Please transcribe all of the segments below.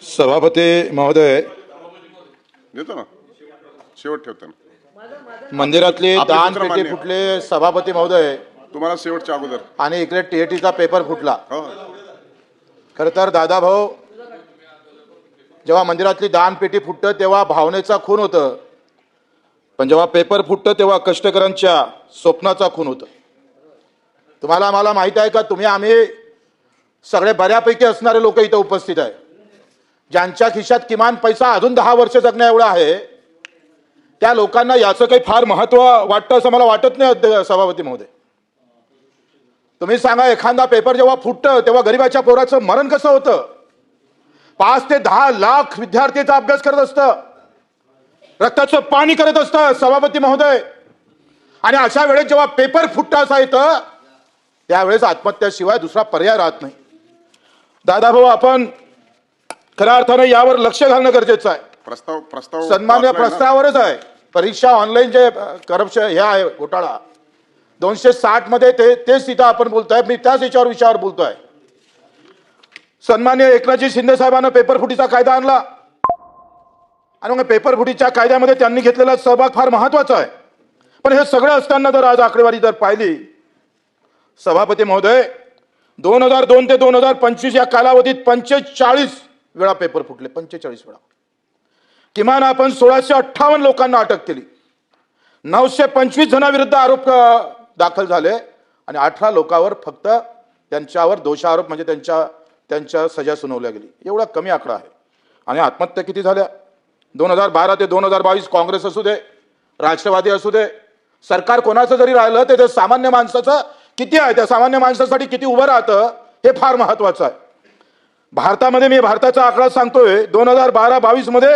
सभापती महोदय, देतो ना, शेवट ठेवतो ना. मंदिरातली आपलं दान सूत्र पेटी मान्य. फुटले सभापती महोदय, तुम्हाला शेवटच्या अगोदर. आणि इकडे टीएटीचा पेपर फुटला. हो, खरं तर दादाभाऊ, जेव्हा मंदिरातली दान पेटी फुटतं तेव्हा भावनेचा खून होतं, पण जेव्हा पेपर फुटतं तेव्हा कष्टकऱ्यांच्या स्वप्नाचा खून होतं. तुम्हाला मला माहित आहे का, तुम्ही आम्ही सगळे बऱ्यापैकी असणारे लोक इथं उपस्थित आहे, ज्यांच्या खिशात किमान पैसा अजून 10 वर्ष जगण्या एवढा आहे, त्या लोकांना याचं काही फार महत्व वाटतं असं मला वाटत नाही. सभापती महोदय, तुम्ही सांगा, एखादा पेपर जेव्हा फुटतं तेव्हा गरीबाच्या पोराचं मरण कसं होतं? 5 ते 10 लाख विद्यार्थीचा अभ्यास करत असतं, रक्ताचं पाणी करत असतं सभापती महोदय. आणि अशा वेळेस जेव्हा पेपर फुटतं असं येतं, त्यावेळेस आत्महत्याशिवाय दुसरा पर्याय राहत नाही. दादाभाऊ, आपण खऱ्या अर्थानं यावर लक्ष घालणं गरजेचं आहे. प्रस्ताव सन्मान्य वाचलाय ना? प्रस्तावावरच आहे. परीक्षा ऑनलाईन जे करप्शन हे आहे घोटाळा 260 मध्ये तेच तिथं आपण बोलतोय. मी त्याच विषयावर बोलतोय. सन्मान्य एकनाथजी शिंदे साहेबांना पेपर फुटीचा कायदा आणला, आणि मग पेपर फुटीच्या कायद्यामध्ये त्यांनी घेतलेला सहभाग फार महत्वाचा आहे. पण हे सगळं असताना जर आज आकडेवारी जर पाहिली सभापती महोदय, 2002 ते 2025 या कालावधीत 45 वेळा पेपर फुटले. 45 वेळा. किमान आपण 1658 लोकांना अटक केली, 925 जणांविरुद्ध आरोप दाखल झाले, आणि 18 लोकांवर फक्त त्यांच्यावर दोषारोप म्हणजे त्यांच्या सजा सुनावल्या गेली. एवढा कमी आकडा आहे. आणि आत्महत्या किती झाल्या? 2012 ते 2022 काँग्रेस असू दे, राष्ट्रवादी असू दे, सरकार कोणाचं जरी राहिलं तर ते सामान्य माणसाचं किती आहे, त्या सामान्य माणसासाठी किती उभं राहतं हे फार महत्वाचं आहे. भारतामध्ये मी भारताचा आकडा सांगतोय, 2012-22 मध्ये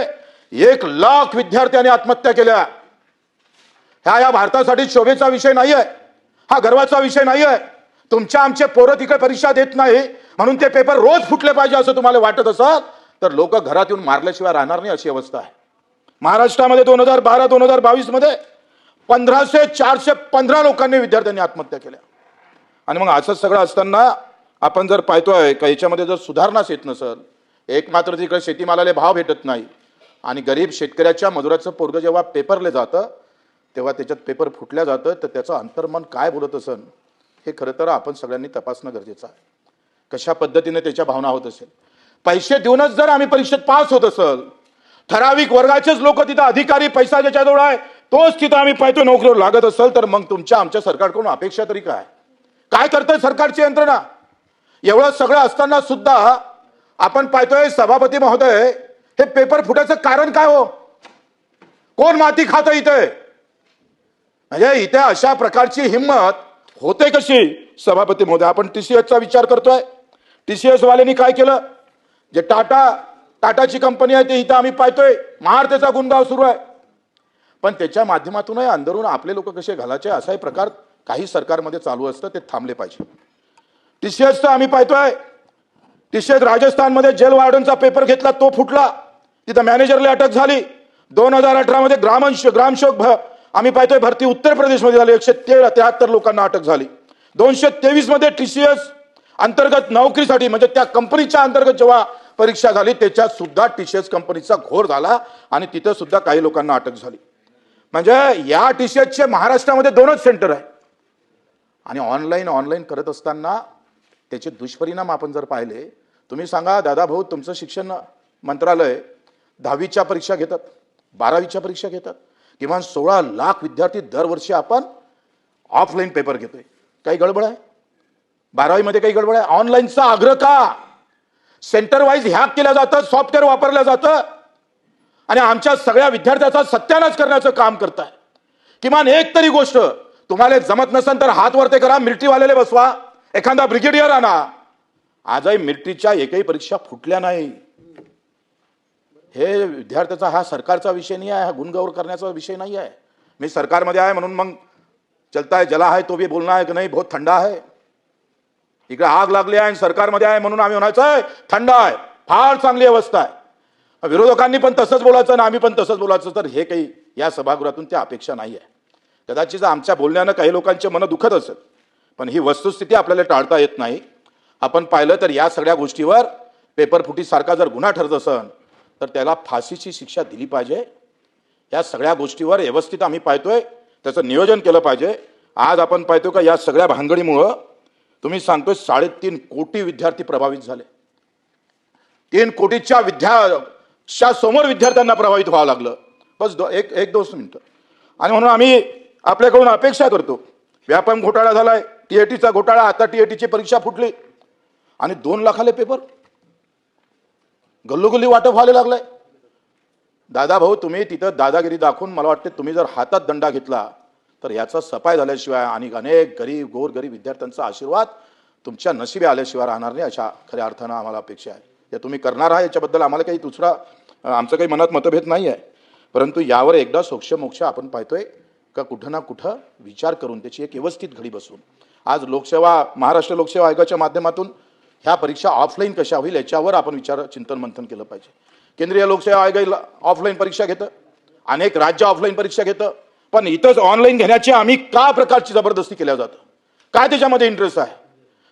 1 लाख विद्यार्थ्यांनी आत्महत्या केल्या. या भारतासाठी शोभेचा विषय नाही आहे, हा गर्वाचा विषय नाही आहे. तुमच्या आमचे पोरं तिकडे परीक्षा देत नाही म्हणून ते पेपर रोज फुटले पाहिजे असं तुम्हाला वाटत असाल तर लोक घरात येऊन मारल्याशिवाय राहणार नाही, अशी अवस्था आहे. महाराष्ट्रामध्ये 2012-2022 मध्ये 415 लोकांनी विद्यार्थ्यांनी आत्महत्या केल्या. आणि मग असं सगळं असताना आपण जर पाहतोय का याच्यामध्ये जर सुधारणाच येत नसेल, एक मात्र तिकडे शेतीमालाला भाव भेटत नाही, आणि गरीब शेतकऱ्याच्या मजुराचं पोरगं जेव्हा पेपरले जातं तेव्हा त्याच्यात पेपर फुटल्या जातं, तर त्याचं अंतर्मन काय बोलत असेल हे खरं तर आपण सगळ्यांनी तपासणं गरजेचं आहे. कशा पद्धतीने त्याच्या भावना होत असेल. पैसे देऊनच जर आम्ही परीक्षेत पास होत असेल, ठराविक वर्गाचेच लोक तिथं अधिकारी, पैसा ज्याच्याजवळ आहे तोच तिथं आम्ही पाहतो नोकरीवर लागत असेल, तर मग तुमच्या आमच्या सरकारकडून अपेक्षा तरी काय करतोय सरकारची यंत्रणा? एवढं सगळं असताना सुद्धा आपण पाहतोय सभापती महोदय, हे पेपर फुटायचं कारण काय हो? कोण माती खातं इथे? म्हणजे इथे अशा प्रकारची हिंमत होते कशी सभापती महोदय? आपण टीसीएसचा विचार करतोय. टीसीएस वाल्यांनी काय केलं? जे टाटाची कंपनी आहे ते इथं आम्ही पाहतोय महारतेचा गुणगाव सुरू आहे, पण त्याच्या माध्यमातूनही अंदरून आपले लोक कसे घालायचे असाही प्रकार काही सरकारमध्ये चालू असतं, ते थांबले पाहिजे. टीसीएसचं आम्ही पाहतोय, टीसीएस राजस्थानमध्ये जेल वॉर्डनचा पेपर घेतला, तो फुटला, तिथं मॅनेजरला अटक झाली. 2018 मध्ये ग्रामसेवक आम्ही पाहतोय भरती उत्तर प्रदेशमध्ये झाली, 173 लोकांना अटक झाली. 223 मध्ये टीसीएस अंतर्गत नोकरीसाठी म्हणजे त्या कंपनीच्या अंतर्गत जेव्हा परीक्षा झाली त्याच्यात सुद्धा टीसीएस कंपनीचा घोर झाला, आणि तिथं सुद्धा काही लोकांना अटक झाली. म्हणजे या टीसीएसचे महाराष्ट्रामध्ये 2च सेंटर आहे, आणि ऑनलाईन करत असताना त्याचे दुष्परिणाम आपण जर पाहिले, तुम्ही सांगा दादाभाऊ, तुमचं शिक्षण मंत्रालय 10वीच्या परीक्षा घेतात, 12वीच्या परीक्षा घेतात, किमान 16 लाख विद्यार्थी दरवर्षी आपण ऑफलाईन पेपर घेतोय. काही गडबड आहे? 12वीमध्ये काही गडबड आहे? ऑनलाईनचा आग्रह का? सेंटर वाईज हॅक केलं जातं, सॉफ्टवेअर वापरलं जातं, आणि आमच्या सगळ्या विद्यार्थ्याचा सत्यानाश करण्याचं काम करताय. किमान एक तरी गोष्ट तुम्हाला जमत नसेल तर हात वरते करा, मिलिटरीवाल्याला बसवा, एखादा ब्रिगेडियर आणा. आजही मिलिटरीच्या एकही परीक्षा फुटल्या नाही. हे विद्यार्थ्याचा, हा सरकारचा विषय नाही आहे, हा गुणगौर करण्याचा विषय नाही आहे. मी सरकारमध्ये आहे म्हणून मग चलता है जला है तो भी बोलना है की नाही बहुत थंडा है. इकडे आग लागली आहे आणि सरकारमध्ये आहे म्हणून आम्ही म्हणायचं थंड आहे, फार चांगली अवस्था आहे. विरोधकांनी पण तसंच बोलायचं आणि आम्ही पण तसंच बोलायचं, तर हे काही या सभागृहातून त्या अपेक्षा नाही आहे. कदाचित आमच्या बोलण्यानं काही लोकांचे मन दुखत असेल, पण ही वस्तुस्थिती आपल्याला टाळता येत नाही. आपण पाहिलं तर या सगळ्या गोष्टीवर पेपर फुटीसारखा जर गुन्हा ठरत असेल तर त्याला फाशीची शिक्षा दिली पाहिजे. या सगळ्या गोष्टीवर व्यवस्थित आम्ही पाहतोय, त्याचं नियोजन केलं पाहिजे. आज आपण पाहतो का या सगळ्या भानगडीमुळं तुम्ही सांगतोय 3.5 कोटी विद्यार्थी प्रभावित झाले. 3 कोटीच्या समोर विद्यार्थ्यांना प्रभावित व्हावं लागलं. बस एक दोन मिनिटं. आणि म्हणून आम्ही आपल्याकडून अपेक्षा करतो. व्यापम घोटाळा झालाय, टीएटीचा घोटाळा, आता टीएटीची परीक्षा फुटली आणि 2 लाखाले पेपर गल्लोगल्ली वाटप व्हायला लागलाय. दादा भाऊ, तुम्ही तिथं दादागिरी दाखवून मला वाटते तुम्ही जर हातात दंडा घेतला तर याचा सफाई झाल्याशिवाय आणि अनेक गरीब गोरगरीब विद्यार्थ्यांचा आशीर्वाद तुमच्या नशिबी आल्याशिवाय राहणार नाही, अशा खऱ्या अर्थानं आम्हाला अपेक्षा आहे. हे तुम्ही करणार आहे याच्याबद्दल आम्हाला काही दुसरा आमचं काही मनात मतभेद नाही आहे. परंतु यावर एकदा सोक्ष आपण पाहतोय का कुठं ना कुठं विचार करून त्याची एक व्यवस्थित घडी बसून आज महाराष्ट्र लोकसेवा आयोगाच्या माध्यमातून ह्या परीक्षा ऑफलाईन कशा होईल याच्यावर आपण चिंतन मंथन केलं पाहिजे. केंद्रीय लोकसेवा आयोग ऑफलाईन परीक्षा घेतं, अनेक राज्य ऑफलाईन परीक्षा घेतं, पण इथंच ऑनलाईन घेण्याची आम्ही का प्रकारची जबरदस्ती केल्या जातं? काय त्याच्यामध्ये इंटरेस्ट आहे?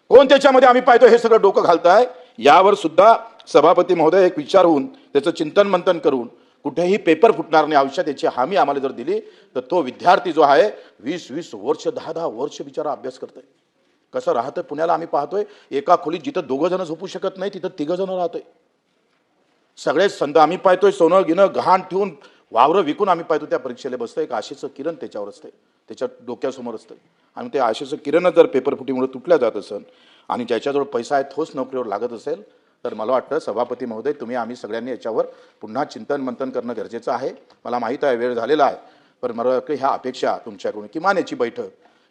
कोण त्याच्यामध्ये आम्ही पाहतो हे सगळं डोकं घालताय? यावर सुद्धा सभापती महोदय एक विचार होऊन त्याचं चिंतन मंथन करून कुठेही पेपर फुटणार नाही आयुष्यात याची हमी आम्हाला जर दिली तर तो विद्यार्थी जो आहे 20-20 वर्ष 10-10 वर्ष बिचारा अभ्यास करतोय. कसं राहतंय पुण्याला आम्ही पाहतोय. एका खोलीत जिथं 2 जण झोपू शकत नाही तिथं 3 जण राहतोय. सगळेच संत आम्ही पाहतोय सोनं गिनं गहाण ठेवून वावरं विकून आम्ही पाहतो त्या परीक्षेला बसतं. एक आशेचं किरण त्याच्यावर असते, त्याच्या डोक्यासमोर असतं. आणि ते आशेचं किरणच जर पेपर फुटीमुळे तुटल्या जात असेल आणि ज्याच्याजवळ पैसा आहे तोच नोकरीवर लागत असेल तर मला वाटतं सभापती महोदय तुम्ही आम्ही सगळ्यांनी याच्यावर पुन्हा चिंतन मंथन करणं गरजेचं आहे. मला माहीत आहे वेळ झालेला आहे, पण मला वाटतं ह्या अपेक्षा तुमच्याकडून किमान याची बैठक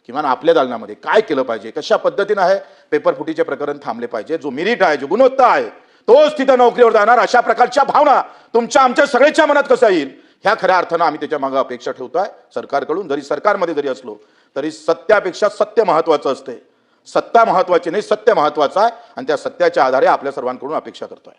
किमान आपल्या दालनामध्ये काय केलं पाहिजे, कशा पद्धतीनं आहे पेपर फुटीचे प्रकरण थांबले पाहिजे, जो मेरिट आहे जो गुणवत्ता आहे तोच तिथं नोकरीवर जाणार, अशा प्रकारच्या भावना तुमच्या आमच्या सगळ्याच्या मनात कसं येईल ह्या खऱ्या अर्थानं आम्ही त्याच्या मागे अपेक्षा ठेवतोय सरकारकडून. जरी सरकारमध्ये जरी असलो तरी सत्यापेक्षा सत्य महत्वाचं असते. सत्ता महत्वाची नाही, सत्य महत्वाचं आहे आणि त्या सत्याच्या आधारे आपल्या सर्वांकडून अपेक्षा करतोय.